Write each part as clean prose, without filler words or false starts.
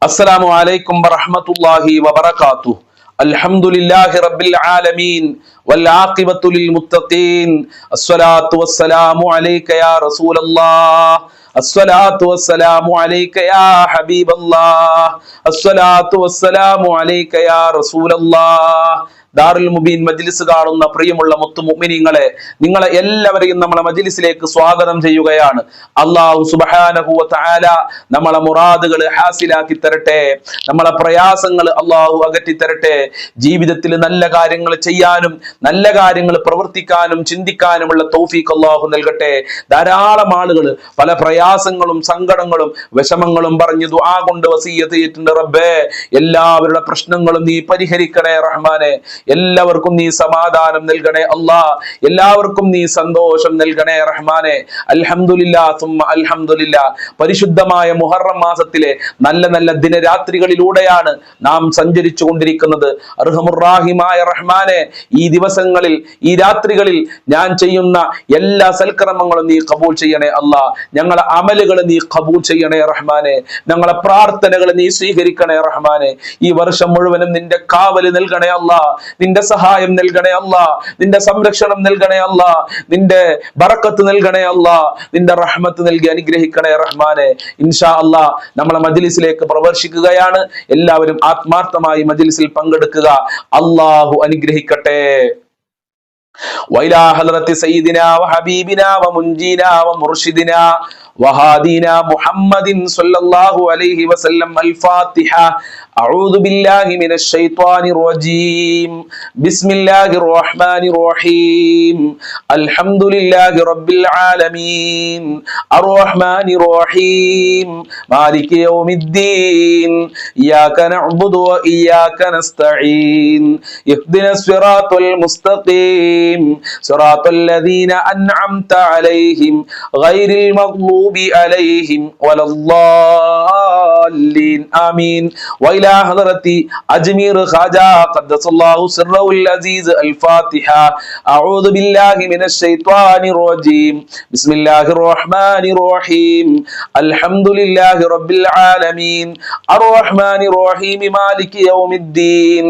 അസ്സലാമു അലൈക്കും വറഹ്മത്തുള്ളാഹി വബറകാതുഹു. അൽഹംദുലില്ലാഹി റബ്ബിൽ ആലമീൻ വൽ ആഖിബത്തു ലിൽ മുത്തഖീൻ. അസ്സലാത്തു വസ്സലാമു അലൈക യാ റസൂലല്ലാഹ്. അസ്സലാത്തു വസ്സലാമു അലൈക യാ ഹബീബല്ലാഹ്. അസ്സലാത്തു വസ്സലാമു അലൈക യാ റസൂലല്ലാഹ്. ദാറുൽ മുബീൻ മജ്ലിസ് കാണുന്ന പ്രിയമുള്ള മുത്തു മുഅ്മിനീങ്ങളെ, നിങ്ങളെ എല്ലാവരെയും നമ്മളെ മജ്ലിസിലേക്ക് സ്വാഗതം ചെയ്യുകയാണ്. അല്ലാഹു സുബ്ഹാനഹു വ തആല നമ്മളെ മുറാദുകൾ ഹാസിലാക്കി തരട്ടെ, നമ്മളെ പ്രയാസങ്ങൾ അല്ലാഹു അകറ്റി തരട്ടെ. ജീവിതത്തിൽ നല്ല കാര്യങ്ങൾ ചെയ്യാനും നല്ല കാര്യങ്ങൾ പ്രവർത്തിക്കാനും ചിന്തിക്കാനുമുള്ള തൗഫീഖ് അല്ലാഹു നൽകട്ടെ. ധാരാളം ആളുകൾ പല പ്രയാസങ്ങളും സങ്കടങ്ങളും വിഷമങ്ങളും പറഞ്ഞ് ദുആ കൊണ്ട് വസിയ്യത്ത് ചെയ്തിട്ടുണ്ട്. റബ്ബേ, എല്ലാവരുടെ പ്രശ്നങ്ങളും നീ പരിഹരിക്കണേ റഹ്മാനെ. എല്ലാവർക്കും നീ സമാധാനം നൽകണേ അല്ലാ. എല്ലാവർക്കും നീ സന്തോഷം നൽകണേ റഹ്മാനെ. അൽഹംദുലില്ലാഹ് സുമ്മ അൽഹംദുലില്ലാഹ്. പരിശുദ്ധമായ മുഹറം മാസത്തിലെ നല്ല നല്ല ദിനരാത്രികളിലൂടെയാണ് നാം സഞ്ചരിച്ചു കൊണ്ടിരിക്കുന്നത്. അർഹമുർ-റാഹിമായ റഹ്മാനെ, ഈ ദിവസങ്ങളിൽ ഈ രാത്രികളിൽ ഞാൻ ചെയ്യുന്ന എല്ലാ സൽക്കർമ്മങ്ങളും നീ കബൂൽ ചെയ്യണേ അല്ലാ. ഞങ്ങളെ അമലുകൾ നീ കബൂൽ ചെയ്യണേ റഹ്മാനെ. ഞങ്ങളെ പ്രാർത്ഥനകൾ നീ സ്വീകരിക്കണേ റഹ്മാനെ. ഈ വർഷം മുഴുവനും നിന്റെ കാവല് നൽകണേ അല്ലാ. നിന്റെ സഹായം നൽകണേ അല്ലാ. നിന്റെ സംരക്ഷണം നൽകണേ അല്ലാ. നിന്റെ ബറക്കത്ത് നൽകണേ അല്ലാ. നിന്റെ റഹ്മത്ത് നൽകി അനുഗ്രഹിക്കണേ റഹ്മാനെ. ഇൻഷാ അല്ലാ നമ്മളെ മജ്ലിസിലേക്ക് പ്രവേശിക്കുകയാണ്. എല്ലാവരും ആത്മാർത്ഥമായി മജ്ലിസിൽ പങ്കെടുക്കുക. അല്ലാഹു അനുഗ്രഹിക്കട്ടെ. വൈലാ ഹദ്റത്തി സയ്യിദിനാ വഹബീബിനാ വമുൻജീനാ വമുർഷിദിനാ വഹാദീനാ മുഹമ്മദിൻ സ്വല്ലല്ലാഹു അലൈഹി വസല്ലം. അൽ ഫാത്തിഹ. അഊദു ബില്ലാഹി മിനശ് ശൈത്വാനിർ റജീം. ബിസ്മില്ലാഹിർ റഹ്മാനിർ റഹീം. അൽഹംദുലില്ലാഹി റബ്ബിൽ ആലമീൻ അർറഹ്മാനിർ റഹീം മാലികി യൗമിദ്ദീൻ. ഇയ്യാക നഅ്ബുദു വ ഇയ്യാക നസ്തഈൻ. ഇഹ്ദിനസ് സിറാത്തൽ മുസ്തഖീം സിറാത്തൽ ലദീന അൻഅംത അലൈഹിം ഗൈറിൽ മഗ്ദൂബി അലൈഹിം വലദ്ദാല്ലീൻ. ആമീൻ. വൈലാ ഹദ്റത്തി അജ്മീർ ഖാജ ഖദ്ദസല്ലാഹു സിർറഹുൽ അസീസ്. അൽ ഫാത്തിഹ. അഊദു ബില്ലാഹി മിനശ് ശൈത്വാനിർ റജീം. ബിസ്മില്ലാഹിർ റഹ്മാനിർ റഹീം. അൽഹംദുലില്ലാഹി റബ്ബിൽ ആലമീൻ അർറഹ്മാനിർ റഹീം മാലികി യൗമിദ്ദീൻ.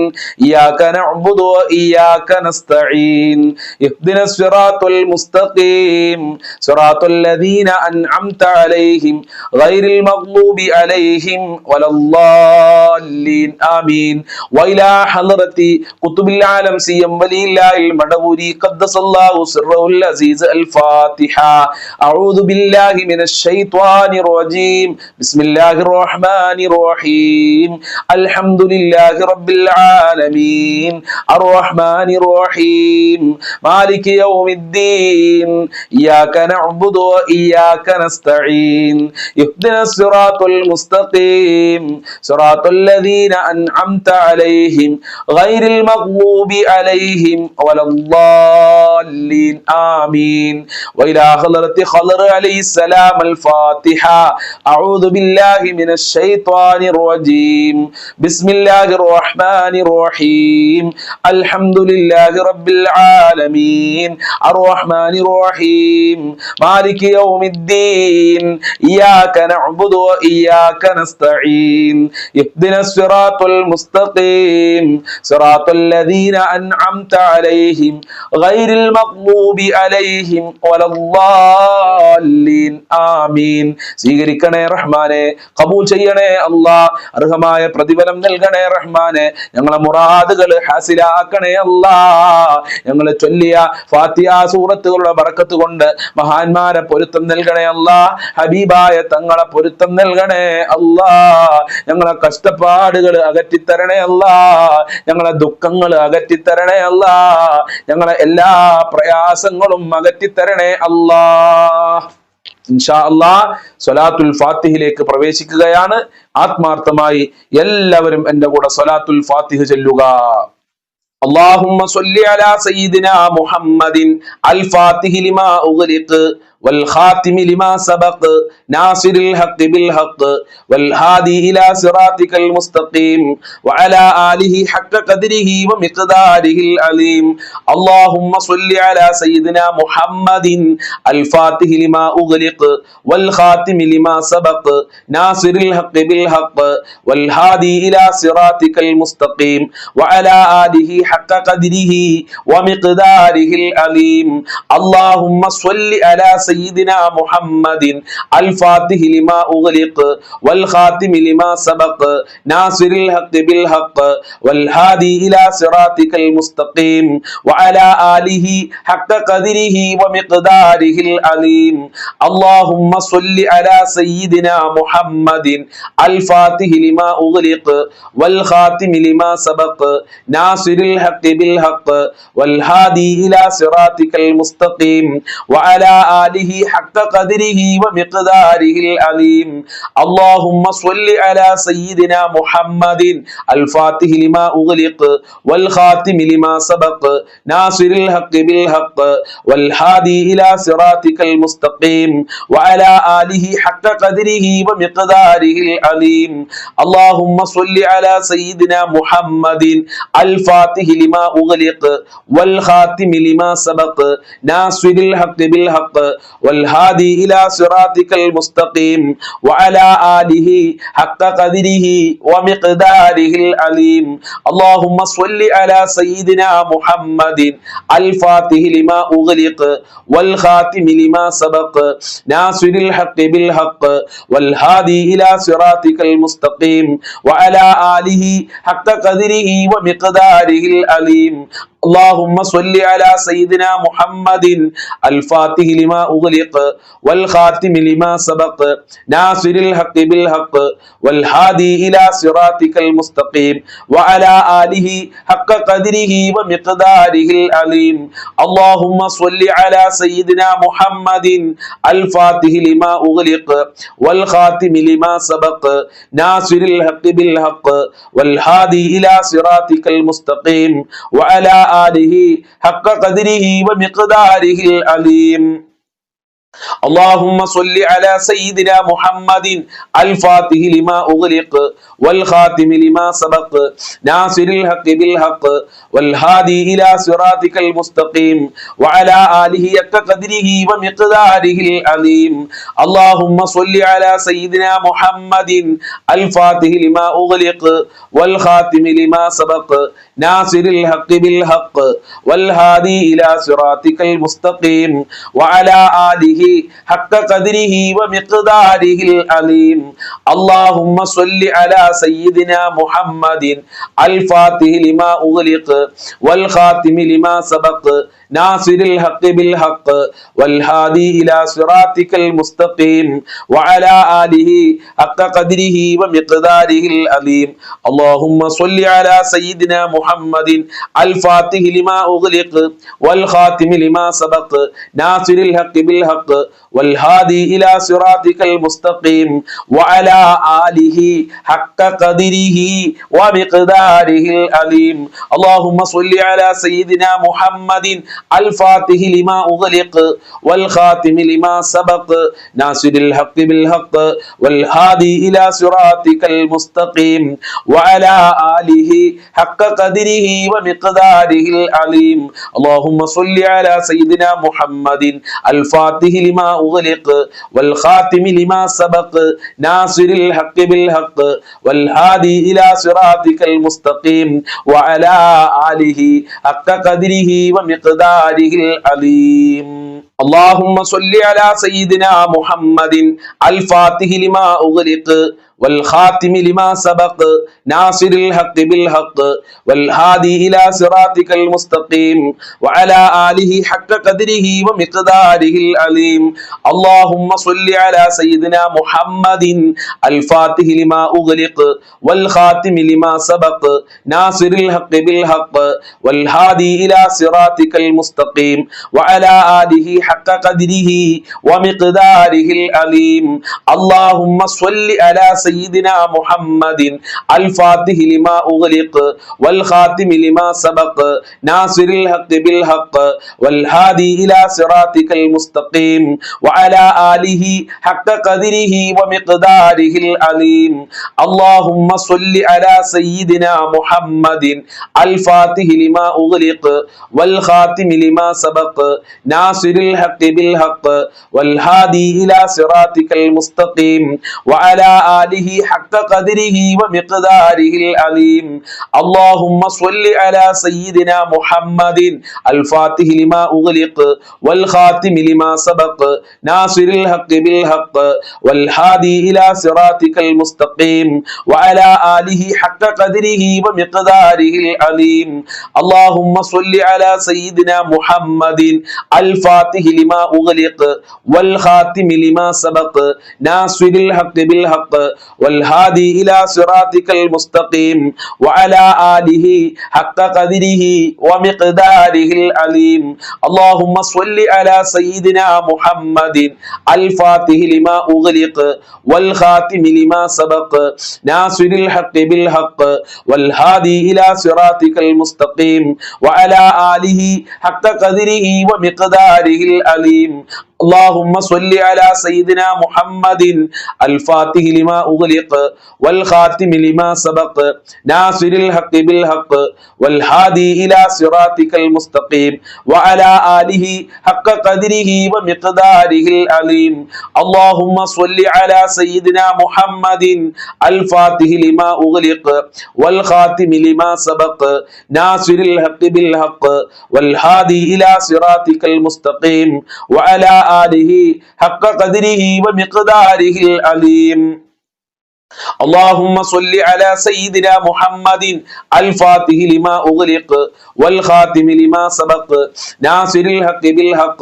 ഇയ്യാക നഅ്ബുദു വ ഇയ്യാക നസ്തഈൻ. ഇഹ്ദിനസ് സിറാത്തൽ മുസ്തഖീം സിറാത്തൽ ലദീന അൻഅംത അലൈഹിം ഗൈറിൽ മഗ്ദൂബി അലൈഹിം വലദ്ദാല്ലീൻ. ആമീൻ. വൈലാ ഹദ്റത്തി ഖുതുബിൽ ആലം സിയം വലില്ലാഹിൽ മദവൂരി ഖദ്ദസല്ലാഹു സിർറഹുൽ അസീസ്. അൽ ഫാത്തിഹ. അഊദു ബില്ലാഹി മിനശ് ശൈത്വാനിർ റജീം. ബിസ്മില്ലാഹിർ റഹ്മാനിർ റഹീം. അൽഹംദുലില്ലാഹി റബ്ബിൽ ആലമീൻ അർറഹ്മാനിർ റഹീം മാലികി യൗമിദ്ദീൻ. ഇയ്യാക നഅ്ബുദു വ ഇയ്യാക നസ്തഈൻ. ഇഹ്ദിനസ് സിറാത്തൽ മുസ്തഖീം സിറാത്തൽ ലദീന അൻഅംത അലൈഹിം ഗൈറിൽ മഗ്ദൂബി അലൈഹിം വലദ്ദാല്ലീൻ. ആമീൻ. വഇലാ ഹദ്റത്തി ഖദർ അലൈഹിസ്സലാം. അൽ ഫാത്തിഹ. അഊദു ബില്ലാഹി മിനശ് ശൈത്വാനിർ റജീം. ബിസ്മില്ലാഹിർ റഹ്മാനിർ റഹീം. അൽഹംദുലില്ലാഹി റബ്ബിൽ ആലമീൻ അർറഹ്മാനിർ റഹീം മാലികി യൗമിദ്ദീൻ. ഇയ്യാക നഅ്ബുദു വ ഇയ്യാക നസ്തഈൻ. ഇഹ്ദിനസ് സിറാത്തൽ മുസ്തഖീം സിറാത്തൽ ലദീന അൻഅംത അലൈഹിം ഗൈറിൽ മഗ്ദൂബി അലൈഹിം വലദ്ദാല്ലീൻ. ആമീൻ. സ്വീകരിക്കണേ റഹ്മാനെ, ഖബൂൽ ചെയ്യണേ അല്ലാ. അർഹമായ പ്രതിഫലം നൽകണേ റഹ്മാനെ. ഞങ്ങളെ മുറാദുകൾ ഹാസിലാക്കണേ അല്ലാ. ഞങ്ങൾ ചൊല്ലിയ ഫാത്തിഹ സൂറത്തുകളുടെ ബറക്കത്ത് കൊണ്ട് മഹാന്മാരെ പൊരുത്തം നൽകണേ അല്ലാ. ഹബീബായ തങ്ങളെ പൊരുത്തം നൽകണേ അല്ലാ. ഞങ്ങളെ കഷ്ടപ്പാടുകൾ അകറ്റിത്തരണേ അല്ലാ. ഞങ്ങളെ ദുഃഖങ്ങൾ അകറ്റിത്തരണേ അല്ലാ. ഞങ്ങളെ എല്ലാ പ്രയാസങ്ങളും അകറ്റിത്തരണേ അല്ലാ. ഇൻഷാ അല്ലാഹ് സ്വലാത്തുൽ ഫാത്തിഹിലേക്ക് പ്രവേശിക്കുകയാണ്. ആത്മാർത്ഥമായി എല്ലാവരും എന്റെ കൂടെ സ്വലാത്തുൽ ഫാത്തിഹ ചൊല്ലുക. اللهم صل على سيدنا محمد الفاتح لما أغلق والخاتم لما سبق ناصر الحق بالحق والهادي إلى صراطك المستقيم وعلى آله حق قدره ومقداره العليم اللهم صل على سيدنا محمد الفاتح لما أغلق والخاتم لما سبق ناصر الحق بالحق والهادي إلى صراطك المستقيم وعلى آله حق قدره ومقداره العليم اللهم صل على سيدنا محمد الفاتح لما أغلق والخاتم لما سبق ناصر الحق بالحق والهادي إلى صراطك المستقيم وعلى آله حق قدره ومقداره العليم اللهم صل على سيدنا محمد الفاتح لما أغلق والخاتم لما سبق ناصر الحق بالحق والهادي إلى صراطك المستقيم وعلى آله حق قدره ومقداره العليم اللهم صل على سيدنا محمد الفاتح لما أغلق والخاتم لما سبق ناصر الحق بالحق والهادي إلى صراطك المستقيم وعلى آله حق قدره ومقداره العليم اللهم صل على سيدنا محمد الفاتح لما أغلق والخاتم لما سبق ناصر الحق بالحق والهادي إلى صراطك المستقيم وعلى آله حق قدره ومقداره العليم اللهم صل على سيدنا محمد الفاتح لما أغلق والخاتم لما سبق ناصر الحق بالحق والهادي إلى صراطك المستقيم وعلى آله حق قدره ومقداره العليم اللهم صل على سيدنا محمد الفاتح لما أغلق والخاتم لما سبق ناصر الحق بالحق والهادي إلى صراطك المستقيم وعلى آله حق قدره ومقداره العليم اللهم صل على سيدنا محمد الفاتح لما أغلق والخاتم لما سبق ناصر الحق بالحق والهادي إلى صراطك المستقيم وعلى آله حق قدره ومقداره العليم اللهم صل على سيدنا محمد الفاتح لما أغلق والخاتم لما سبق ناصر الحق بالحق والهادي إلى صراطك المستقيم وعلى آله حق قدره ومقداره العليم اللهم صل على سيدنا محمد الفاتح لما أغلق والخاتم لما سبق ناصر الحق بالحق والهادي إلى صراطك المستقيم وعلى آله حق قدره ومقداره العليم اللهم صل على سيدنا محمد الفاتح لما أغلق والخاتم لما سبق ناصر الحق بالحق والهادي إلى صراطك المستقيم وعلى آله حق قدره ومقداره العليم اللهم صل على سيدنا محمد الفاتح لما أغلق والخاتم لما سبق ناصر الحق بالحق والهادي إلى صراطك المستقيم وعلى آله حق قدره ومقداره العليم اللهم صل على سيدنا محمد الفاتح لما أغلق والخاتم لما سبق ناصر الحق بالحق والهادي إلى صراطك المستقيم وعلى آله حق قدره ومقداره العليم اللهم صل على سيدنا محمد الفاتح لما أغلق والخاتم لما سبق ناصر الحق بالحق والهادي إلى صراطك المستقيم وعلى آله حق قدره ومقداره العليم اللهم صل على سيدنا محمد الفاتح لما أغلق والخاتم لما سبق ناصر الحق بالحق والهادي إلى صراطك المستقيم وعلى آله حق قدره ومقداره العليم اللهم صل على سيدنا محمد الفاتح لما أغلق والخاتم لما سبق ناصر الحق بالحق والهادي إلى صراطك المستقيم وعلى آله حق قدره ومقداره العظيم اللهم صل على سيدنا محمد الفاتح لما أغلق والخاتم لما سبق ناصر الحق بالحق والهادي إلى صراطك المستقيم وعلى آله حق قدره ومقداره العظيم اللهم صل على سيدنا محمد الفاتح لما أغلق والخاتم لما سبق ناصر الحق بالحق والهادي إلى صراطك المستقيم وعلى آله حق قدره ومقداره العظيم اللهم صل على سيدنا محمد الفاتح لما أغلق والخاتم لما سبق ناصر الحق بالحق والهادي إلى صراطك المستقيم وعلى آله حق قدره ومقداره العظيم اللهم صل على سيدنا محمد الفاتح لما أغلق والخاتم لما سبق ناصر الحق بالحق والهادي إلى صراطك المستقيم وعلى آله حق قدره ومقداره العظيم اللهم صل على سيدنا محمد الفاتح لما أغلق والخاتم لما سبق ناصر الحق بالحق والهادي إلى صراطك المستقيم وعلى آله حق قدره ومقداره العظيم اللهم صل على سيدنا محمد الفاتح لما أغلق والخاتم لما سبق ناصر الحق بالحق والهادي إلى صراطك المستقيم وعلى آله حق قدره ومقداره العظيم اللهم صل على سيدنا محمد الفاتح لما أغلق والخاتم لما سبق ناصر الحق بالحق والهادي إلى صراطك المستقيم وعلى آله حق قدره ومقداره العظيم اللهم صل على سيدنا محمد الفاتح لما أغلق والخاتم لما سبق ناصر الحق بالحق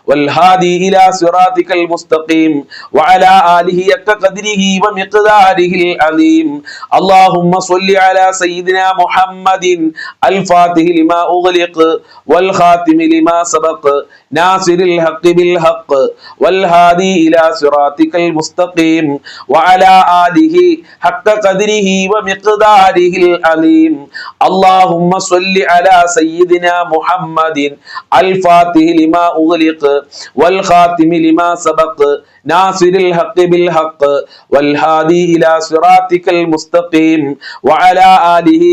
والهادي إلى صراطك المستقيم وعلى آله حق قدره ومقداره العظيم اللهم صل على سيدنا محمد الفاتح لما أغلق والخاتم لما سبق ناصر الحق بالحق والهادي إلى صراطك المستقيم وعلى آله حق قدره ومقداره العظيم اللهم صل على سيدنا محمد الفاتح لما أغلق والخاتم لما سبق ناصر الحق بالحق والهادي إلى صراطك المستقيم وعلى آله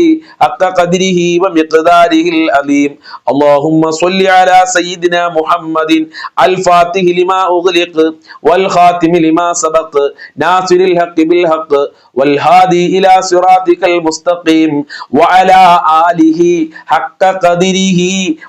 حق قدره ومقداره العظيم اللهم صل على سيدنا محمد الفاتح لما أغلق والخاتم لما سبق ناصر الحق بالحق والهادي إلى صراطك المستقيم وعلى آله حق قدره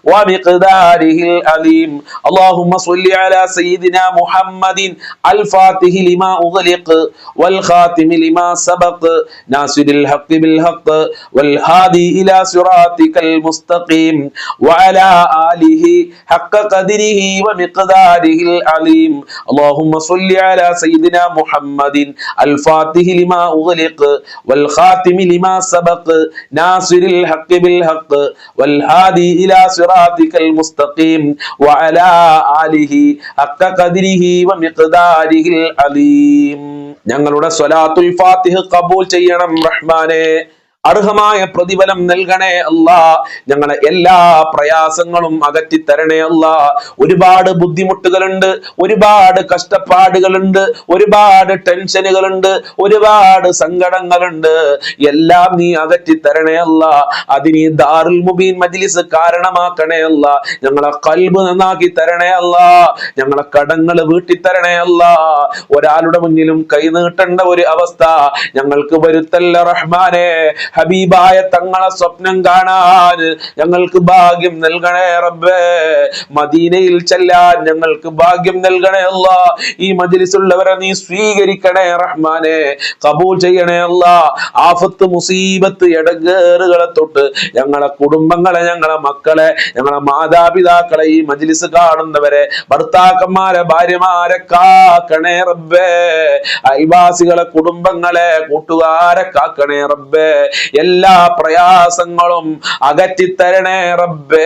ومقداره العظيم اللهم صل على سيدنا محمد الفاتح لما أغلق والخاتم لما سبق ناصر الحق بالحق والهادي إلى صراطك المستقيم وعلى آله حق قدره ومقداره العظيم اللهم صل على سيدنا محمد الفاتح لما أغلق والخاتم لما سبق ناصر الحق بالحق والهادي إلى صراطك المستقيم وعلى آله حق قدره ومقداره العظيم ഞങ്ങളുടെ സ്വലാത്തുൽ ഫാത്തിഹ ഖബൂൽ ചെയ്യണം റഹ്മാനേ അർഹമായ പ്രതിഫലം നൽകണേ അല്ലാ ഞങ്ങളെ എല്ലാ പ്രയാസങ്ങളും അകറ്റി തരണേ അല്ലാ ഒരുപാട് ബുദ്ധിമുട്ടുകളുണ്ട് ഒരുപാട് കഷ്ടപ്പാടുകളുണ്ട് ഒരുപാട് ടെൻഷനുകളുണ്ട് ഒരുപാട് സങ്കടങ്ങളുണ്ട് എല്ലാം നീ അകറ്റി തരണേ അല്ലാ അതിന് ദാറുൽ മുബീൻ മജ്ലിസ് കാരണമാക്കണേ അല്ലാ ഞങ്ങളെ ഖൽബ് നന്നാക്കി തരണേ അല്ലാ ഞങ്ങളെ കടങ്ങൾ വീട്ടി തരണേ അല്ലാ ഒരാളുടെ മുന്നിലും കൈ നീട്ടേണ്ട ഒരു അവസ്ഥ ഞങ്ങൾക്ക് വരുത്തല്ല റഹ്മാനേ ഹബീബായ തങ്ങളെ സ്വപ്നം കാണാൻ ഞങ്ങൾക്ക് ഭാഗ്യം നൽകണേ റബ്ബേ മദീനയിൽ ചെല്ലാൻ ഞങ്ങൾക്ക് ഭാഗ്യം നൽകണേ അല്ലാ ഈ മജ്ലിസുള്ളവരെ നീ സ്വീകരിക്കണേ റഹ്മാനേ ഖബൂൽ ചെയ്യണേ അല്ലാ ആഫത്ത് മുസീബത്ത് എടങ്ങേറുകളെ തൊട്ട് ഞങ്ങളെ കുടുംബങ്ങളെ ഞങ്ങളെ മക്കളെ ഞങ്ങളെ മാതാപിതാക്കളെ ഈ മജ്ലിസ് കാണുന്നവരെ ഭർത്താക്കന്മാരെ ഭാര്യമാരെ കാക്കണേ റബ്ബേ അയൽവാസികളെ കുടുംബങ്ങളെ കൂട്ടുകാരെ കാക്കണേ റബ്ബേ എല്ലാ പ്രയാസങ്ങളും അകറ്റിത്തരണേ റബ്ബേ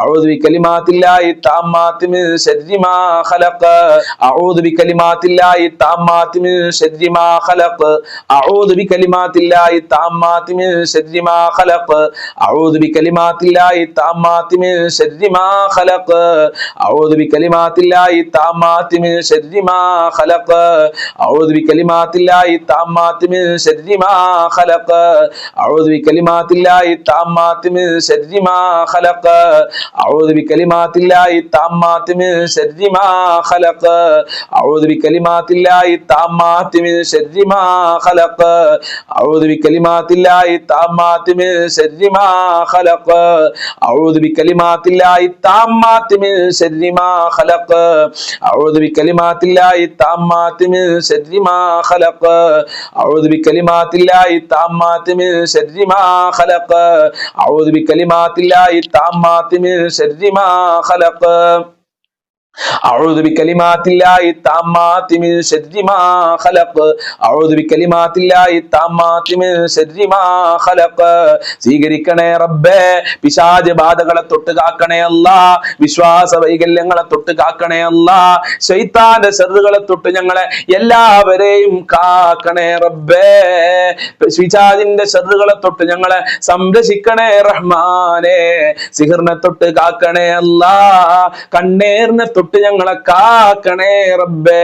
أعوذ بكلمات الله التامات من شر ما خلق أعوذ بكلمات الله التامات من شر ما خلق أعوذ بكلمات الله التامات من شر ما خلق أعوذ بكلمات الله التامات من شر ما خلق أعوذ بكلمات الله التامات من شر ما خلق أعوذ بكلمات الله التامات من شر ما خلق أعوذ بكلمات الله التامات من شر ما خلق أعوذ بكلمات الله التامات من شر ما خلق أعوذ بكلمات الله التامات من شر ما خلق أعوذ بكلمات الله التامات من شر ما خلق أعوذ بكلمات الله التامات من شر ما خلق أعوذ بكلمات الله التامات من شر ما خلق أعوذ بكلمات الله التامات من شر ما خلق أعوذ بكلمات الله التامات من شر ما خلق أعوذ بكلمات الله التامات من شر ما خلق أعوذ بكلمات الله التامات من شر ما خلق സ്വീകരിക്കണേ റബ്ബേ പിശാച് ബാധകളെ തൊട്ട് കാക്കണേ അല്ലാ വിശ്വാസ വൈകല്യങ്ങളെ തൊട്ട് കാക്കണേ അല്ലാ ശൈത്താന്റെ ശർറുകളെ തൊട്ട് ഞങ്ങളെ എല്ലാവരെയും കാക്കണേ റബ്ബേ പിശാചിന്റെ ശർറുകളെ തൊട്ട് ഞങ്ങളെ സംരക്ഷിക്കണേ റഹ്മാനേ സിഹറിനെ തൊട്ട് കാക്കണേ അല്ലാ കണ്ണേറിനെ തൊട്ട് ഞങ്ങളെ കാക്കണേ റബ്ബേ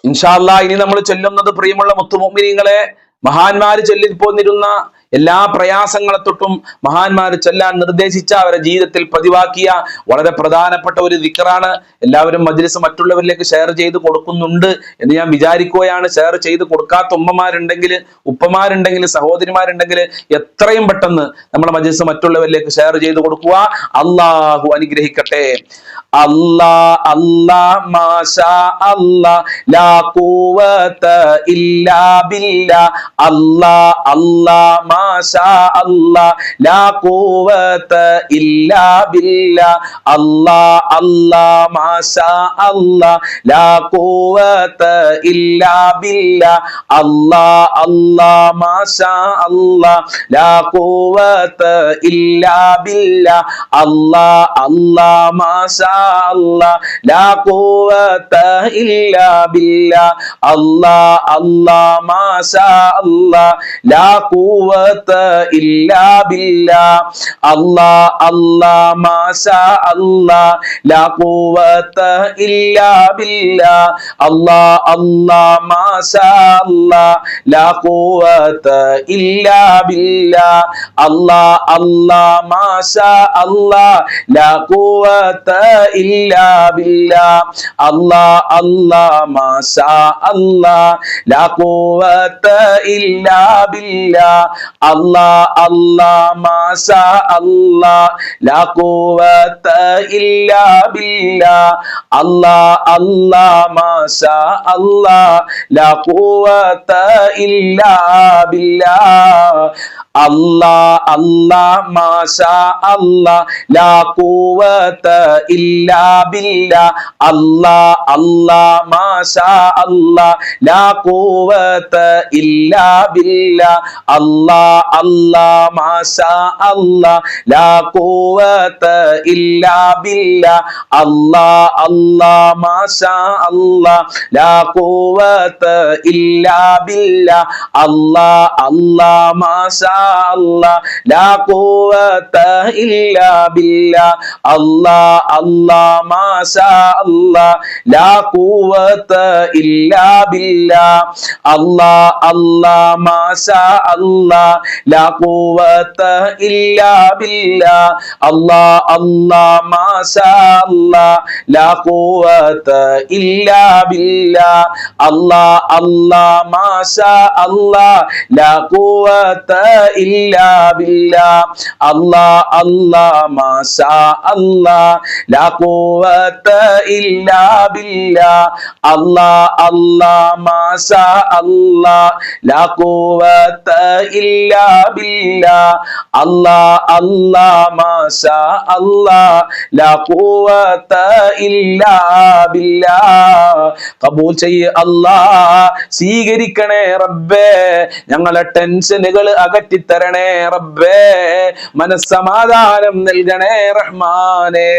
ഇൻഷാ അല്ലാഹ് ഇനി നമ്മൾ ചൊല്ലുന്നത് പ്രിയമുള്ള മുത്തുമുഅ്മിനീങ്ങളെ മഹാന്മാര് ചൊല്ലിപ്പോന്നിരുന്ന എല്ലാ പ്രയാസങ്ങളെ തൊട്ടും മഹാന്മാര് ചൊല്ലാൻ നിർദ്ദേശിച്ച അവരുടെ ജീവിതത്തിൽ പതിവാക്കിയ വളരെ പ്രധാനപ്പെട്ട ഒരു ദിക്റാണ്. എല്ലാവരും മജ്ലിസ് മറ്റുള്ളവരിലേക്ക് ഷെയർ ചെയ്ത് കൊടുക്കുന്നുണ്ട് എന്ന് ഞാൻ വിചാരിക്കുകയാണ്. ഷെയർ ചെയ്ത് കൊടുക്കാത്ത ഉമ്മമാരുണ്ടെങ്കിൽ, ഉപ്പമാരുണ്ടെങ്കിൽ, സഹോദരിമാരുണ്ടെങ്കിൽ എത്രയും പെട്ടെന്ന് നമ്മുടെ മജ്ലിസ് മറ്റുള്ളവരിലേക്ക് ഷെയർ ചെയ്ത് കൊടുക്കുക. അള്ളാഹു അനുഗ്രഹിക്കട്ടെ. അല്ലാ അല്ലാ മാഷാ അല്ലാ ലാ ഖുവത ഇല്ലാ ബില്ലാ അല്ലാ അല്ലാ മാഷാ അല്ലാ ലാ ഖുവത ഇല്ലാ ബില്ലാ അല്ലാ അല്ലാ മാഷാ അല്ലാ ലാ ഖുവത ഇല്ലാ ബില്ലാ അല്ലാ അല്ലാ മാഷാ അല്ലാ ലാ ഖുവത ഇല്ലാ ബില്ലാ അല്ലാ അല്ലാ മാഷാ അല്ലാ ലാ ഖുവത ഇല്ലാ ബില്ലാ അല്ലാ അല്ലാ മാഷാ അല്ലാ ലാ ഖുവത ഇല്ലാ ബില്ലാ അല്ലാ അല്ലാ മാഷാ അല്ലാ ലാ ഖുവത ഇല്ലാ ബില്ലാ അല്ലാ അല്ലാ മാഷാ അല്ലാ ലാ ഖുവത ഇല്ലാ ബില്ലാ അല്ലാ അല്ലാ മാഷാ അല്ലാ ലാ ഖുവത ഇല്ലാ ബില്ലാ അല്ലാ അല്ലാ മാഷാ അല്ലാ ലാ ഖുവത ഇല്ലാ ബില്ലാ അല്ലാ അല്ലാ മാഷാ അല്ലാ ലാ ഖുവത ഇല്ലാ ബില്ലാ അല്ലാ അല്ലാ മാഷാ അല്ലാ ലാ ഖുവത ഇല്ലാ ബില്ലാ അല്ലാ അല്ലാ മാഷാ അല്ലാ ലാ ഖുവത ഇല്ലാ ബില്ലാ അല്ലാ അല്ലാ മാഷാ അല്ലാ ലാ ഖുവത ഇല്ലാ ബില്ലാ അല്ലാ അല്ലാ മാഷാ അല്ലാ ലാ ഖുവത ഇല്ലാ ബില്ലാ അല്ലാ അല്ലാ മാഷാ അല്ലാ ലാ ഖുവത ഇല്ലാ ബില്ലാ അല്ലാ അല്ലാ മാഷാ അല്ലാ ലാ ഖുവത ഇല്ലാ ബില്ലാ അല്ലാ അല്ലാ മാഷാ അല്ലാ ലാ ഖുവത ഇല്ലാ ബില്ലാ അല്ലാ അല്ലാ മാഷാ അല്ലാ ലാ ഖുവത ഇല്ലാ ബില്ലാ അല്ലാ അല്ലാ മാഷാ അല്ലാ ലാ ഖുവത ഇല്ലാ ബില്ലാ അല്ലാ അല്ലാ മാഷാ അല്ലാ ലാ ഖുവത ഇല്ലാ ബില്ലാ അല്ലാ അല്ലാ മാഷാ അല്ലാ ലാ ഖുവത ഇല്ലാ ബില്ലാ അല്ലാ അല്ലാ മാഷാ അല്ലാ ലാ ഖുവത ഇല്ലാ ഇല്ലാ ബില്ലാഹ് അല്ലാഹ് അല്ലാഹ് മാഷാ അല്ലാഹ് ലാ ഖുവത ഇല്ലാ ബില്ലാഹ് ഖബൂൽ ചെയ്യ് അല്ലാഹ് സ്വീകരിക്കണേ റബ്ബേ ഞങ്ങളെ ടെൻഷനുകൾ അകറ്റിത്തരണേ റബ്ബേ മനസ്സമാധാനം നൽകണേ റഹ്മാനേ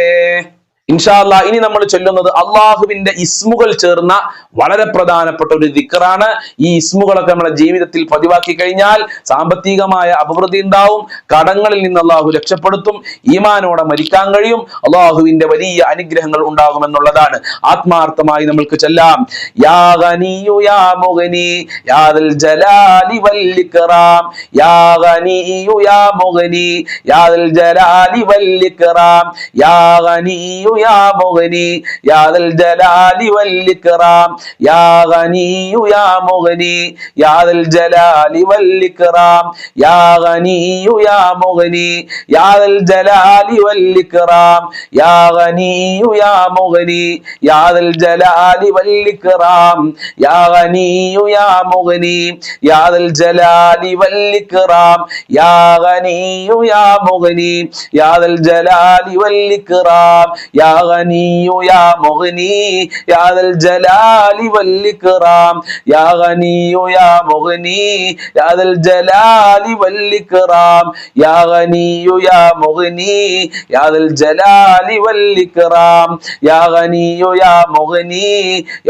ഇൻഷാ അല്ലാഹ് ഇനി നമ്മൾ ചൊല്ലുന്നത് അള്ളാഹുവിന്റെ ഇസ്മുകൾ ചേർന്ന വളരെ പ്രധാനപ്പെട്ട ഒരു ദിക്റാണ്. ഈ ഇസ്മുകളൊക്കെ നമ്മുടെ ജീവിതത്തിൽ പതിവാക്കി കഴിഞ്ഞാൽ സാമ്പത്തികമായ അഭിവൃദ്ധി ഉണ്ടാവും, കടങ്ങളിൽ നിന്ന് അള്ളാഹു രക്ഷപ്പെടുത്തും, ഈമാനോടെ മരിക്കാൻ കഴിയും, അള്ളാഹുവിന്റെ വലിയ അനുഗ്രഹങ്ങൾ ഉണ്ടാകുമെന്നുള്ളതാണ്. ആത്മാർത്ഥമായി നമ്മൾക്ക് ചൊല്ലാം. യാ ഗനിയു യാ മുഗ്നി യാ ദൽ ജലാലി വൽ ഇക്റാം യാ ഗനിയു യാ മുഗ്നി യാ ദൽ ജലാലി വൽ ഇക്റാം യാ ഗനിയു യാ മുഗ്നി യാ ദൽ ജലാലി വൽ ഇക്റാം യാ ഗനിയു യാ മുഗ്നി യാ ദൽ ജലാലി വൽ ഇക്റാം യാ ഗനിയു യാ മുഗ്നി യാ ദൽ ജലാലി വൽ ഇക്റാം യാ ഗനിയു യാ മുഗ്നി യാ ദൽ ജലാലി വൽ ഇക്റാം യാ ഗനിയു യാ മുഗ്നി യാ ദൽ ജലാലി വൽ ഇക്റാം യാ ഗനിയു യാ മുഗ്നി യാ ദൽ ജലാലി വൽ ഇക്റാം യാ ഗനിയു യാ മുഗ്നി യാ ദൽ ജലാലി വൽ ഇക്റാം യാ ഗനിയു യാ മുഗ്നി യാ ദൽ ജലാലി വൽ ഇക്റാം യാ ഗനിയു യാ മുഗ്നി യാ ദൽ ജലാലി വൽ ഇക്റാം യാ ഗനിയു യാ മുഗ്നി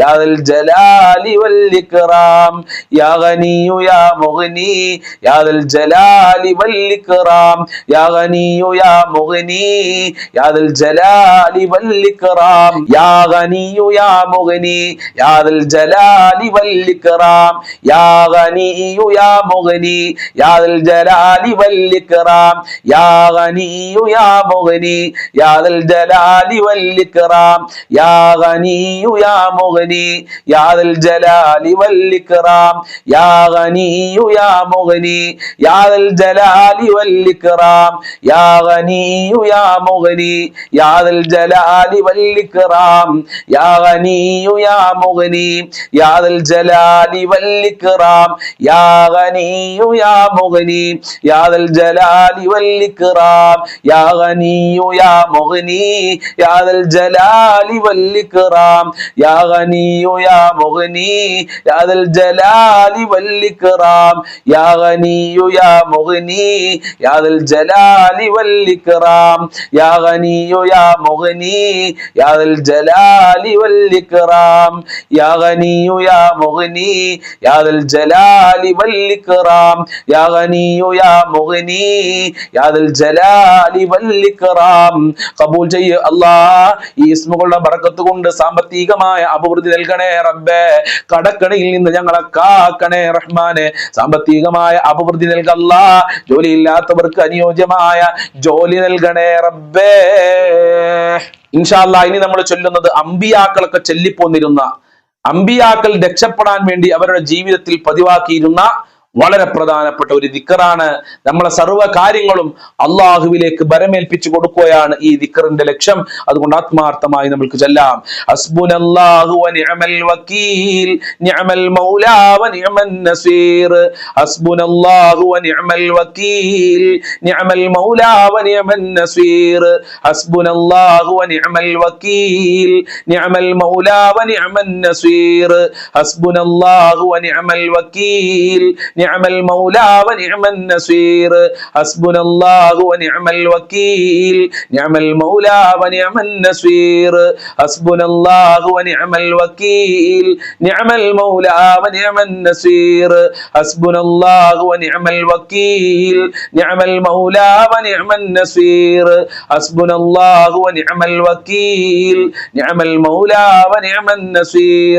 യാ ദൽ ജലാലി വൽ ഇക്റാം യാ ഗനിയു യാ മുഗ്നി യാ ദൽ ജലാലി വൽ ഇക്റാം യാ ഗനിയു യാ മുഗ്നി യാ ദൽ ജലാലി വൽ ഇക്റാം യാ ഗനിയു യാ മുഗ്നി യാ ദൽ ജലാലി വൽ ഇക്റാം യാ ഗനിയു യാ മുഗ്നി യാ ദൽ ജലാലി വൽ ഇക്റാം യാ ഗനിയു യാ മുഗ്നി യാ ദൽ ജലാലി വൽ ഇക്റാം യാ ഗനിയു യാ മുഗ്നി യാ ദൽ ജലാലി വൽ ഇക്റാം യാ ഗനിയു യാ മുഗ്നി യാ ദൽ ജലാലി വൽ ഇക്റാം യാ ഗനിയു യാ മുഗ്നി യാ ദൽ ജലാലി വൽ ഇക്റാം യാ ഗനിയു യാ മുഗ്നി യാ ദൽ ജലാലി വൽ ഇക്റാം യാ ഗനിയു യാ മുഗ്നി യാ ദൽ ജലാലി വൽ ഇക്റാം യാ ഗനിയു യാ മുഗ്നി യാ ദൽ ജലാലി വൽ ഇക്റാം യാ ഗനിയു യാ മുഗ്നി യാ ദൽ ജലാലി വൽ ഇക്റാം യാ ഗനിയു യാ മുഗ്നി യാ ദൽ ജലാലി വൽ ഇക്റാം യാ ഗനിയു യാ മുഗ്നി യാ ദൽ ജലാലി വൽ ഇക്റാം യാ ഗനിയു യാ മുഗ്നി യാ ദൽ ജലാലി വൽ ഇക്റാം യാ ഗനിയു യാ മുഗ്നി യാ ദൽ ജലാലി വൽ ഇക്റാം ഖബൂൽ ചെയ്യ് അല്ലാഹ്. ഈ ഇസ്മുകളുടെ ബറക്കത്ത് കൊണ്ട് സാമ്പത്തികമായ അഭിവൃദ്ധി നൽകണേ റബ്ബേ, കടക്കണിയിൽ നിന്ന് ഞങ്ങളെ കാക്കണേ റഹ്മാനെ, സാമ്പത്തികമായ അഭിവൃദ്ധി നൽകല്ല, ജോലിയില്ലാത്തവർക്ക് അനുയോജ്യമായ ജോലി നൽകണേ റബ്ബേ. ഇൻഷാ അല്ലാഹ് ഇനി നമ്മൾ ചൊല്ലുന്നത് അമ്പിയാക്കളൊക്കെ ചൊല്ലിപ്പോന്നിരുന്ന, അമ്പിയാക്കൾ രക്ഷപ്പെടാൻ വേണ്ടി അവരുടെ ജീവിതത്തിൽ പതിവാക്കിയിരുന്ന വളരെ പ്രധാനപ്പെട്ട ഒരു ദിക്റാണ്. നമ്മളെ സർവ്വ കാര്യങ്ങളും അള്ളാഹുവിലേക്ക് ബരമേൽപ്പിച്ചു കൊടുക്കുകയാണ് ഈ ദിക്റിന്റെ ലക്ഷ്യം. അതുകൊണ്ട് ആത്മാർത്ഥമായി നമുക്ക് ചൊല്ലാം. ഹസ്ബുനല്ലാഹു വ നിഅമൽ വകീൽ നിഅമൽ മൗലാ വ നിഅമൻ നസീർ ഹസ്ബുനല്ലാഹു വ നിഅമൽ വകീൽ നിഅമൽ മൗലാ വ നിഅമൻ നസീർ ഹസ്ബുനല്ലാഹു വ നിഅമൽ വകീൽ നിഅമൽ മൗലാ വ നിഅമൻ നസീർ ഹസ്ബുനല്ലാഹു വ നിഅമൽ വകീൽ نعم المولى ونعم النصير حسبنا الله ونعم الوكيل نعم المولى ونعم النصير حسبنا الله ونعم الوكيل نعم المولى ونعم النصير حسبنا الله ونعم الوكيل نعم المولى ونعم النصير حسبنا الله ونعم الوكيل نعم المولى ونعم النصير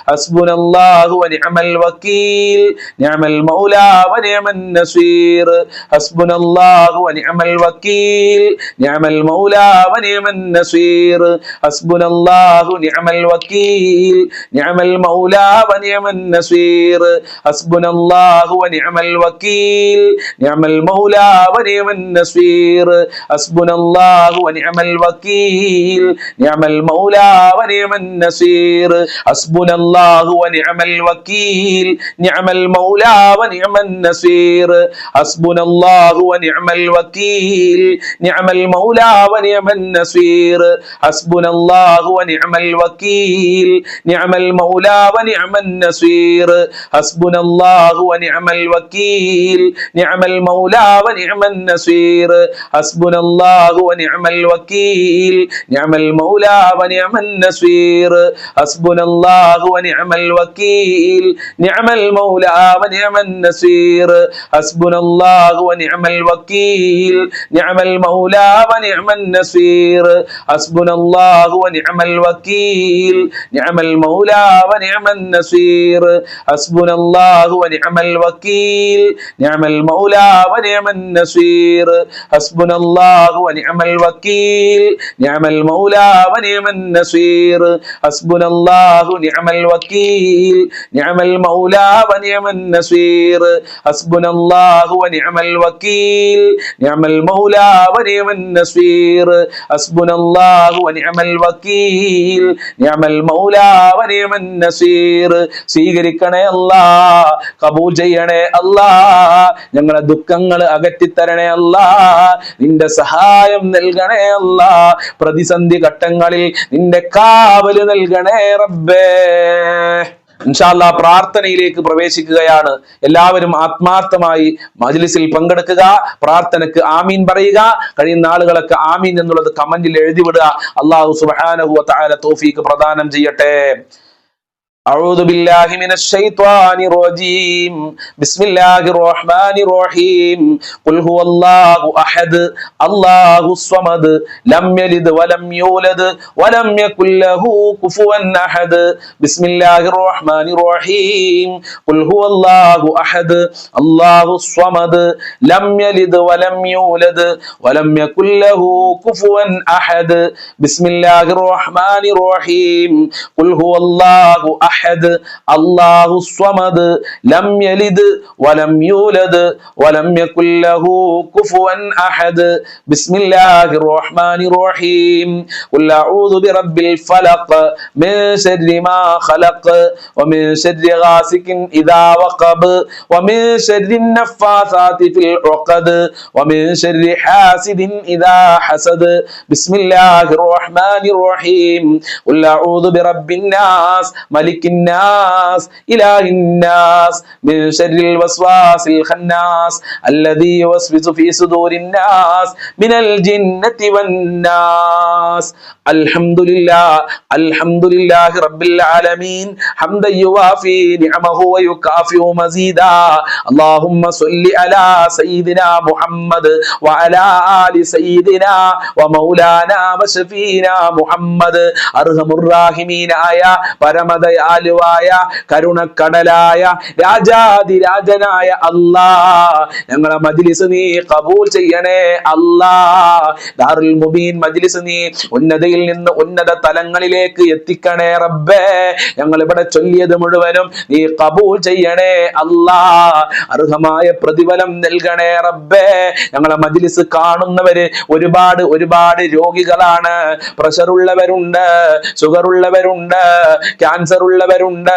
حسبنا الله ونعم الوكيل نعم المولى ونعم النصير حسبنا الله ونعم الوكيل نعم المولى ونعم النصير حسبنا الله ونعم الوكيل نعم المولى ونعم النصير حسبنا الله ونعم الوكيل نعم المولى ونعم النصير حسبنا الله ونعم الوكيل نعم المولى ونعم النصير حسبنا الله ونعم الوكيل نعم المولى ونعم النصير حسبنا الله ونعم الوكيل نعم المولى ونعم النصير حسبنا الله ونعم الوكيل نعم المولى ونعم النصير حسبنا الله ونعم الوكيل نعم المولى ونعم النصير حسبنا الله ونعم الوكيل نعم المولى ونعم النصير حسبنا الله ونعم الوكيل نعم المولى ونعم النصير حسبنا الله ونعم الوكيل نعم المولى ونعم النصير حسبنا الله ونعم الوكيل نعم المولى ونعم النصير حسبنا الله ونعم الوكيل نعم المولى ونعم النصير حسبنا الله ونعم الوكيل نعم المولى ونعم النصير حسبنا الله نعم الوكيل نعم المولى ونعم النصير حسبنا الله ونعم الوكيل نعم المولى ونعم النصير حسبنا الله ونعم الوكيل نعم المولى ونعم النصير സ്വീകരിക്കണേ അല്ലാ, കബൂൽ ചെയ്യണേ അല്ലാ, ഞങ്ങളുടെ ദുഃഖങ്ങൾ അകറ്റിത്തരണേ അല്ലാ, നിന്റെ സഹായം നൽകണേ അല്ലാ, പ്രതിസന്ധി ഘട്ടങ്ങളിൽ നിന്റെ കാവല് നൽകണേ റബ്ബേ. ഇൻഷാ അല്ലാഹ് പ്രാർത്ഥനയിലേക്ക് പ്രവേശിക്കുകയാണ്. എല്ലാവരും ആത്മാർത്ഥമായി മജ്ലിസിൽ പങ്കെടുക്കുക, പ്രാർത്ഥനക്ക് ആമീൻ പറയുക. കഴിയുന്ന ആളുകളൊക്കെ ആമീൻ എന്നുള്ളത് കമന്റിൽ എഴുതി വിടുക. അല്ലാഹു സുബ്ഹാനഹു വ തആല തൗഫീഖ് പ്രദാനം ചെയ്യട്ടെ. أعوذ بالله من الشيطان الرجيم بسم الله الرحمن الرحيم قل هو الله أحد الله الصمد لم يلد ولم يولد ولم يكن له كفوا أحد بسم الله الرحمن الرحيم قل هو الله أحد الله الصمد لم يلد ولم يولد ولم يكن له كفوا أحد بسم الله الرحمن الرحيم قل هو الله أحد الله الصمد لم يلد ولم يولد ولم يكن له كفوا أحد بسم الله الرحمن الرحيم قل أعوذ برب الفلق من شر ما خلق ومن شر غاسق إذا وقب ومن شر النفاثات في العقد ومن شر حاسد إذا حسد بسم الله الرحمن الرحيم قل أعوذ برب الناس ملك الناس إله الناس من شر الوسواس الخناس الذي يوسوس في صدور الناس من الجنة والناس الحمد لله رب العالمين حمدا يوافي نعمه ويكافئ مزيدا اللهم صل على سيدنا محمد وعلى آل سيدنا ومولانا وشفينا محمد أرحم الراحمين آية പരമദയാലുവായ കരുണക്കടലായ രാജാതിരാജനായ അല്ലാ, ഞങ്ങളെ മജ്ലിസ് നീ കബൂൽ ചെയ്യണേ അല്ലാ. ദാറുൽ മുബീൻ മജ്ലിസ് നീ ഉന്നതയിൽ നിന്ന് ഉന്നത തലങ്ങളിലേക്ക് എത്തിക്കണേ റബ്ബേ. ഞങ്ങൾ ഇവിടെ ചൊല്ലിയത് മുഴുവനും നീ കബൂൽ ചെയ്യണേ അല്ലാ. അർഹമായ പ്രതിഫലം നൽകണേ റബ്ബേ. ഞങ്ങളെ മജ്ലിസ് കാണുന്നവര് ഒരുപാട് രോഗികളാണ്. പ്രഷർ ഉള്ളവരുണ്ട്, ഷുഗർ ഉള്ളവരുണ്ട്, ക്യാൻസർ ഉള്ളവരുണ്ട്,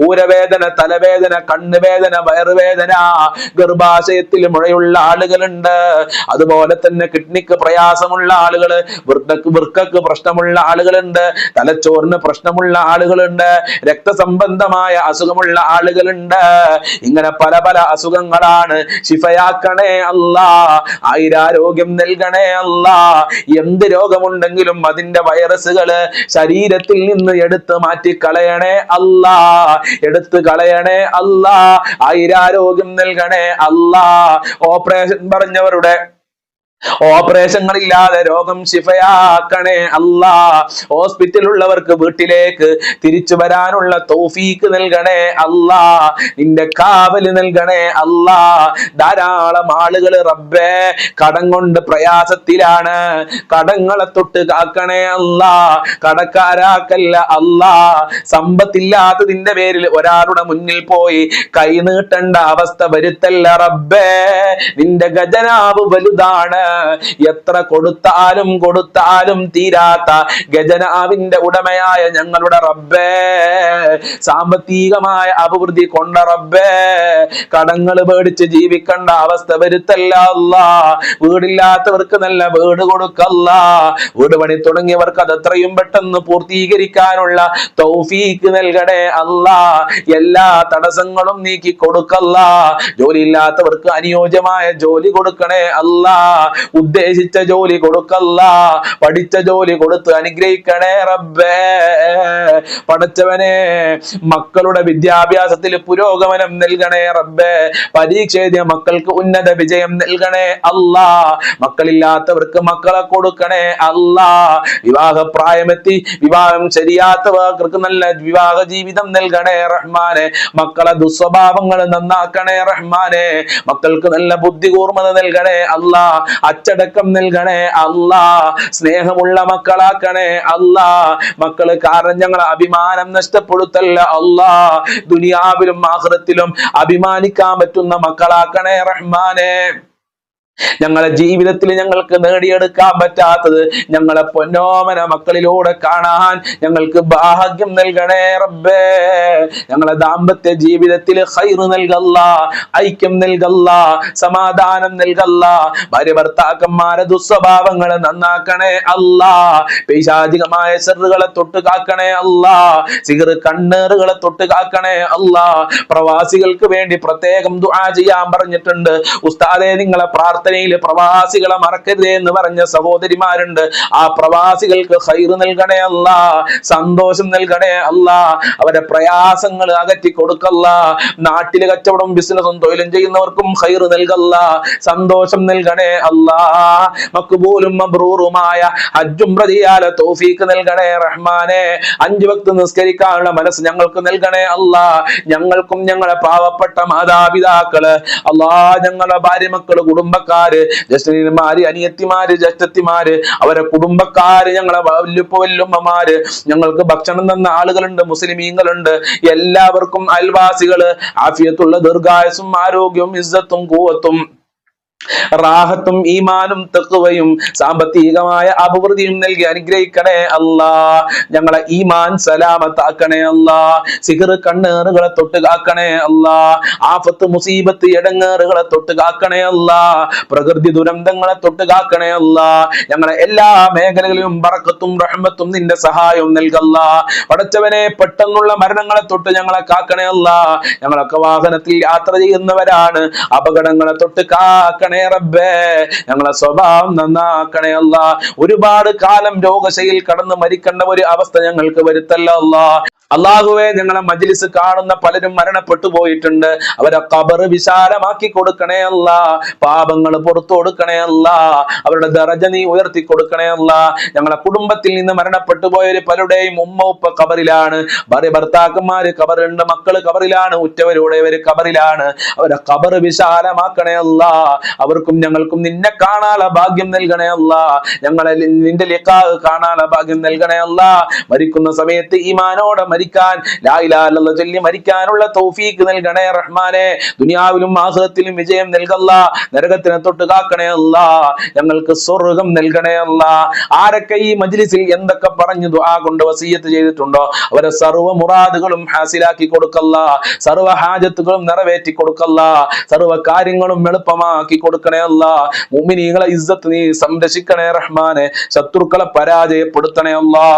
ഊരവേദന, തലവേദന, കണ്ണുവേദന, വയറുവേദന, ഗർഭാശയത്തിൽ മുഴയുള്ള ആളുകളുണ്ട്, അതുപോലെ തന്നെ കിഡ്നിക്ക് പ്രയാസമുള്ള ആളുകള്, വൃക്കക്ക് പ്രശ്നമുള്ള ആളുകളുണ്ട്, തലച്ചോറിന് പ്രശ്നമുള്ള ആളുകളുണ്ട്, രക്തസംബന്ധമായ അസുഖമുള്ള ആളുകളുണ്ട്. ഇങ്ങനെ പല അസുഖങ്ങളാണ്. ശിഫയാക്കണേ അല്ലാ, ആയുരാരോഗ്യം നൽകണേ അല്ലാ. എന്ത് രോഗമുണ്ടെങ്കിലും അതിന്റെ വൈറസുകള് ശരീരത്തിൽ നിന്ന് എടുത്ത് മാറ്റി കളയണേ അല്ലാ, എടുത്ത് കളയണേ അല്ലാ. ആയുരാരോഗ്യം നൽകണേ അല്ലാ. ഓപ്പറേഷൻ പറഞ്ഞവരുടെ ഓപ്പറേഷങ്ങളില്ലാതെ രോഗം ശിഫയാക്കണേ അല്ലാ. ഹോസ്പിറ്റലുള്ളവർക്ക് വീട്ടിലേക്ക് തിരിച്ചു വരാനുള്ള തൗഫീക്ക് നൽകണേ അല്ലാ. നിന്റെ കാവല് നൽകണേ അല്ലാ. ധാരാളം ആളുകൾ റബ്ബേ കടം കൊണ്ട് പ്രയാസത്തിലാണ്. കടങ്ങളെ തൊട്ട് കാക്കണേ അല്ലാ. കടക്കാരാക്കല്ല അല്ലാ. സമ്പത്തില്ലാത്തതിന്റെ പേരിൽ ഒരാളുടെ മുന്നിൽ പോയി കൈ നീട്ടേണ്ട അവസ്ഥ വരുത്തല്ല റബ്ബേ. നിന്റെ ഖജനാവ് വലുതാണ്, എത്ര കൊടുത്താലും തീരാത്ത ഖജനാവിന്റെ ഉടമയായ ഞങ്ങളുടെ റബ്ബേ, സാമ്പത്തികമായ അഭിവൃദ്ധി കൊണ്ട റബ്ബേ, കടങ്ങൾ പേടിച്ച് ജീവിക്കേണ്ട അവസ്ഥ വരുത്തല്ല അല്ലാ. വീടില്ലാത്തവർക്ക് നല്ല വീട് കൊടുക്കല്ല. വീട് പണി തുടങ്ങിയവർക്ക് അത് എത്രയും പെട്ടെന്ന് പൂർത്തീകരിക്കാനുള്ള തൗഫീക്ക് നൽകണേ അല്ലാ. എല്ലാ തടസ്സങ്ങളും നീക്കി കൊടുക്കല്ല. ജോലി ഇല്ലാത്തവർക്ക് അനുയോജ്യമായ ജോലി കൊടുക്കണേ അല്ലാ. ഉദ്ദേശിച്ച ജോലി കൊടുക്കല്ല. പഠിച്ച ജോലി കൊടുത്ത് അനുഗ്രഹിക്കണേ റബ്ബേ. പടച്ചവനെ, മക്കളുടെ വിദ്യാഭ്യാസത്തിൽ പുരോഗമനം നൽകണേ റബ്ബേ. പരീക്ഷ എഴുതിയ മക്കൾക്ക് ഉന്നത വിജയം നൽകണേ അല്ലാ. മക്കളില്ലാത്തവർക്ക് മക്കളെ കൊടുക്കണേ അല്ലാ. വിവാഹപ്രായമെത്തി വിവാഹം ശരിയാത്തവർക്ക് നല്ല വിവാഹ ജീവിതം നൽകണേ റഹ്മാനെ. മക്കളെ ദുസ്വഭാവങ്ങൾ നന്നാക്കണേ റഹ്മാനെ. മക്കൾക്ക് നല്ല ബുദ്ധി കൂർമ്മത നൽകണേ അല്ലാ. അച്ചടക്കം നൽകണേ അല്ലാ. സ്നേഹമുള്ള മക്കളാക്കണേ അല്ലാ. മക്കള് കാരണം ഞങ്ങളെ അഭിമാനം നഷ്ടപ്പെടുത്തല്ല അല്ലാ. ദുനിയാവിലും ആഖിറത്തിലും അഭിമാനിക്കാൻ പറ്റുന്ന മക്കളാക്കണേ റഹ്മാനെ. ഞങ്ങളെ ജീവിതത്തിൽ ഞങ്ങൾക്ക് നേടിയെടുക്കാൻ പറ്റാത്തത് ഞങ്ങളെ പൊന്നോമന മക്കളിലൂടെ കാണാൻ ഞങ്ങൾക്ക് ഭാഗ്യം നൽകണേ റബ്ബേ. ഞങ്ങളെ ദാമ്പത്യ ജീവിതത്തിൽ ഖൈർ നൽകല്ല, ഐക്യം നൽകല്ല, സമാധാനം നൽകല്ല. ഭാര്യ ഭർത്താക്കന്മാരെ ദുസ്വഭാവങ്ങളെ നന്നാക്കണേ അല്ലാ. പൈശാചികമായ ശർറുകളെ തൊട്ട് കാക്കണേ അല്ലാ. സിഹർ കണ്ണേറുകളെ തൊട്ട് കാക്കണേ അല്ലാ. പ്രവാസികൾക്ക് വേണ്ടി പ്രത്യേകം ദുആ ചെയ്യാൻ പറഞ്ഞിട്ടുണ്ട്. ഉസ്താദേ, നിങ്ങളെ പ്രാർത്ഥനയില് പ്രവാസികളെ മറക്കരുതേ എന്ന് പറഞ്ഞ സഹോദരിമാരുണ്ട്. ആ പ്രവാസികൾക്ക് ഖൈർ നൽകണേ അല്ലാ. സന്തോഷം നൽകണേ അല്ലാ. അവരുടെ പ്രയാസങ്ങൾ അകറ്റി കൊടുക്കല്ല. നാട്ടില് കച്ചവടം ബിസിനസ്സും തൊഴിലും ചെയ്യുന്നവർക്കും ഖൈർ നൽകല്ല, സന്തോഷം നൽകണേ അല്ലാ. മഖ്ബൂലും മബ്റൂറുമായ ഹജ്ജും റദിയാലെ തൗഫീഖ് നൽകണേ റഹ്മാനെ. 5 വക്ത് നിസ്കരിക്കാനുള്ള മനസ്സ് ഞങ്ങൾക്ക് നൽകണേ അല്ലാ. ഞങ്ങൾക്കും ഞങ്ങളെ പാവപ്പെട്ട മാതാപിതാക്കള്, അല്ലാ, ഞങ്ങളുടെ ഭാര്യ മക്കള്, കുടുംബക്കാര്, ജ്യേഷ്ഠന്മാര്, അനിയത്തിമാര്, ജ്യേഷ്ഠത്തിമാര്, അവരെ കുടുംബക്കാര്, ഞങ്ങളെ വല്ലുപ്പമാര്, ഞങ്ങൾക്ക് ഭക്ഷണം തന്ന ആളുകളുണ്ട്, മുസ്ലിമീങ്ങളുണ്ട്. എല്ലാവർക്കും അയൽവാസികള് ആഫിയത്തുള്ള ദീർഘായുസ്സും ആരോഗ്യവും ഇസ്സത്തും ഖുവത്തും റാഹത്തും ഈമാനും തഖ്വയും സാമ്പത്തികമായ അഭിവൃദ്ധിയും നൽകി അനുഗ്രഹിക്കണേ അല്ലാ. ഞങ്ങളെ ഈമാൻ സലാമത്താക്കണേ അല്ലാ. സിഹർ കണ്ണേറുകളെ തൊട്ട് കാക്കണേ അല്ലാ. ആഫത്ത് മുസീബത്ത് എടങ്ങേറുകളെ തൊട്ട് കാക്കണേ അല്ലാ. പ്രകൃതി ദുരന്തങ്ങളെ തൊട്ട് കാക്കണേ അല്ലാ. ഞങ്ങളെ എല്ലാ മേഖലകളിലും ബറക്കത്തും റഹ്മത്തും നിന്റെ സഹായവും നൽകല്ലാ. പടച്ചവനെ, പെട്ടെന്നുള്ള മരണങ്ങളെ തൊട്ട് ഞങ്ങളെ കാക്കണേ അല്ലാ. ഞങ്ങളൊക്കെ വാഹനത്തിൽ യാത്ര ചെയ്യുന്നവരാണ്. അപകടങ്ങളെ തൊട്ട് കാക്കണേ റബ്ബേ. ഞങ്ങളെ സ്വഭാവം നന്നാക്കണേ അല്ലാ. ഒരുപാട് കാലം രോഗശയിൽ കടന്ന് മരിക്കേണ്ട ഒരു അവസ്ഥ ഞങ്ങൾക്ക് വരുത്തല്ല അല്ലാ. അള്ളാഹുവേ, ഞങ്ങളെ മജ്ലിസ് കാണുന്ന പലരും മരണപ്പെട്ടു പോയിട്ടുണ്ട്. അവരെ ഖബർ വിശാലമാക്കി കൊടുക്കണേ അല്ലാ. പാപങ്ങൾ പുറത്തു കൊടുക്കണേ അല്ലാ. അവരുടെ ദറജ നീ ഉയർത്തി കൊടുക്കണേ അല്ലാ. ഞങ്ങളെ കുടുംബത്തിൽ നിന്ന് മരണപ്പെട്ടു പോയവര് പലരുടെയും ഉമ്മ ഉപ്പ ഖബറിലാണ്, ഭാര്യ ഭർത്താക്കന്മാര് ഖബറുണ്ട്, മക്കള് ഖബറിലാണ്, ഉറ്റവരുടേവര് ഖബറിലാണ്. അവരെ ഖബർ വിശാലമാക്കണേ അല്ലാ. അവർക്കും ഞങ്ങൾക്കും നിന്നെ കാണാനുള്ള ഭാഗ്യം നൽകണേ അല്ലാ. ഞങ്ങളെ നിന്റെ ലിഖാഹ് കാണാനുള്ള ഭാഗ്യം നൽകണേ അല്ലാ. മരിക്കുന്ന സമയത്ത് ഈമാനോടെ മരിക്കാൻ, ലാ ഇലാഹ ഇല്ലല്ലാഹ് ചൊല്ലി മരിക്കാനുള്ള തൗഫീഖ് നൽകണേ റഹ്മാനെ. ദുനിയാവിലും ആഖിറത്തിലും വിജയം നൽകല്ലാ. നരകത്തിനെ തൊട്ട് കാക്കണേ അല്ലാ. ഞങ്ങൾക്ക് സ്വർഗ്ഗം നൽകണേ അല്ലാ. ആരൊക്കെ ഈ മജ്ലിസിൽ എന്തൊക്കെ പറഞ്ഞു ദുആ കൊണ്ട് വസിയത്ത് ചെയ്തിട്ടുണ്ടോ അവരെ സർവ്വ മുറാദുകളും ഹാസിലാക്കി കൊടുക്കല്ലാ. സർവ്വ ഹാജത്തുകളും നിറവേറ്റി കൊടുക്കല്ലാ. സർവ്വ കാര്യങ്ങളും എളുപ്പമാക്കി കൊടുക്കണേ അല്ലാ. മുഅ്മിനീങ്ങളെ ഇസ്സത്ത് നീ സംരക്ഷിക്കണേ റഹ്മാനെ. ശത്രുക്കളെ പരാജയപ്പെടുത്തണേ അല്ലാ.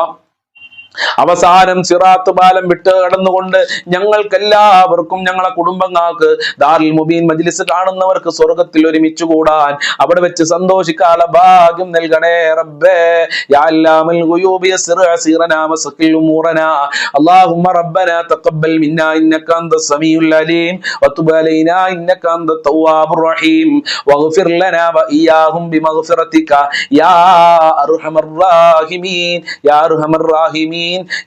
അവസാനം സിറാത്ത് പാലം വിട്ട് കടന്നുകൊണ്ട് ഞങ്ങൾക്കെല്ലാവർക്കും ഞങ്ങളെ കുടുംബങ്ങൾക്ക് ദാറുൽ മുബീൻ മജ്ലിസ് കാണുന്നവർക്ക് സ്വർഗ്ഗത്തിൽ ഒരുമിച്ച് കൂടാൻ, അവിടെ വെച്ച് സന്തോഷിക്കാനുള്ള ഭാഗ്യം നൽകണേ റബ്ബേ. യാ അല്ലാമൽ ഗുയൂബി യസ്ർ അസീറനാ വസഖിൽ ഉമൂറനാ. അല്ലാഹുമ്മ റബ്ബനാ തഖബ്ബൽ മിന്നാ ഇന്നക അൻതസ് സമീഉൽ അലീം വതുബ് അലൈനാ ഇന്നക അൻതത് തവ്വാബുർ റഹീം വഗ്ഫിർ ലനാ വഇയ്യാഹും ബിമഗ്ഫിറതിക യാ അർഹമർ റഹീമീൻ യാ അർഹമർ റഹീമീൻ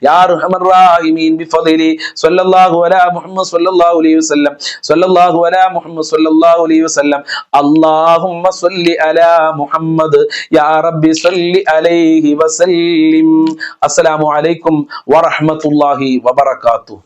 يا ارحم الراحمين بفضل صلى الله على محمد صلى الله عليه وسلم صلى الله على محمد صلى الله عليه وسلم اللهم صل على محمد يا رب صل عليه وسلم. السلام عليكم ورحمة الله وبركاته.